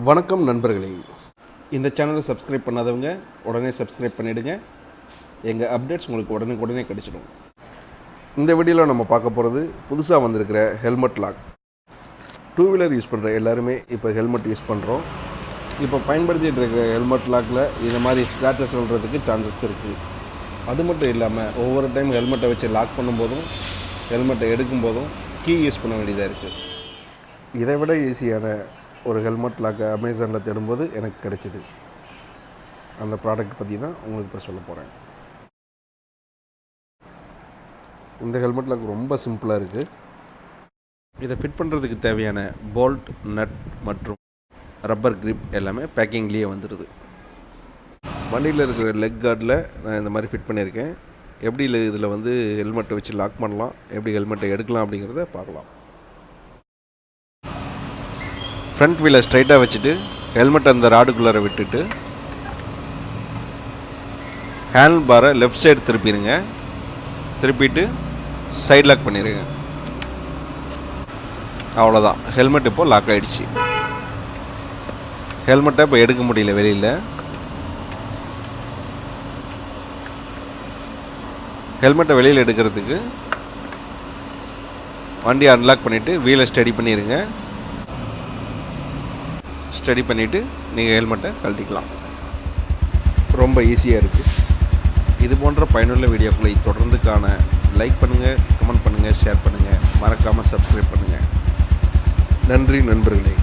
வணக்கம் நண்பர்களே, இந்த சேனலை சப்ஸ்கிரைப் பண்ணாதவங்க உடனே சப்ஸ்கிரைப் பண்ணிவிடுங்க. எங்கள் அப்டேட்ஸ் உங்களுக்கு உடனே கிடச்சிடும். இந்த வீடியோவில் நம்ம பார்க்க போகிறது புதுசாக வந்திருக்கிற helmet lock. Two wheeler use பண்ணுற எல்லாருமே இப்போ ஹெல்மெட் யூஸ் பண்ணுறோம். இப்போ பயன்படுத்திகிட்டு இருக்கிற ஹெல்மெட் லாக்கில் இந்த மாதிரி ஸ்க்ராச்சஸ் சொல்கிறதுக்கு சான்சஸ் இருக்குது. அது மட்டும் இல்லாமல் ஒவ்வொரு டைம் ஹெல்மெட்டை வச்சு லாக் பண்ணும்போதும் ஹெல்மெட்டை எடுக்கும்போதும் கீ யூஸ் பண்ண வேண்டியதாக இருக்குது. இதை விட ஈஸியான ஒரு ஹெல்மெட் லாக் அமேசானில் தேடும்போது எனக்கு கிடைச்சிது. அந்த ப்ராடக்ட் பற்றி தான் உங்களுக்கு இப்போ சொல்ல போகிறேன். இந்த ஹெல்மெட் லாக் ரொம்ப சிம்பிளாக இருக்குது. இதை ஃபிட் பண்ணுறதுக்கு தேவையான போல்ட், நட் மற்றும் ரப்பர் கிரிப் எல்லாமே பேக்கிங்லேயே வந்துடுது. வண்டியில் இருக்கிற லெக் கார்டில் நான் இந்த மாதிரி ஃபிட் பண்ணியிருக்கேன். எப்படி இதில் வந்து ஹெல்மெட்டை வச்சு லாக் பண்ணலாம், எப்படி ஹெல்மெட்டை எடுக்கலாம் அப்படிங்கிறத பார்க்கலாம். ஃப்ரண்ட் வீலை ஸ்ட்ரைட்டாக வச்சுட்டு ஹெல்மெட் அந்த ராடுக்குள்ளார விட்டுட்டு ஹேண்டில் பாரை லெஃப்ட் சைடு திருப்பிடுங்க. திருப்பிட்டு சைட் லாக் பண்ணிடுங்க. அவ்வளோதான், ஹெல்மெட் இப்போது லாக் ஆகிடுச்சு. ஹெல்மெட்டை இப்போ எடுக்க முடியல வெளியில். ஹெல்மெட்டை வெளியில் எடுக்கிறதுக்கு வண்டியை அன்லாக் பண்ணிவிட்டு வீலை ஸ்டடி பண்ணிடுங்க. ஸ்டடி பண்ணிவிட்டு நீங்கள் ஹெல்மெட்டை கழட்டிக்கலாம். ரொம்ப ஈஸியாக இருக்குது. இது போன்ற பயனுள்ள வீடியோக்களை தொடர்ந்து காண லைக் பண்ணுங்கள், கமெண்ட் பண்ணுங்கள், ஷேர் பண்ணுங்கள், மறக்காமல் சப்ஸ்கிரைப் பண்ணுங்கள். நன்றி நண்பர்களே.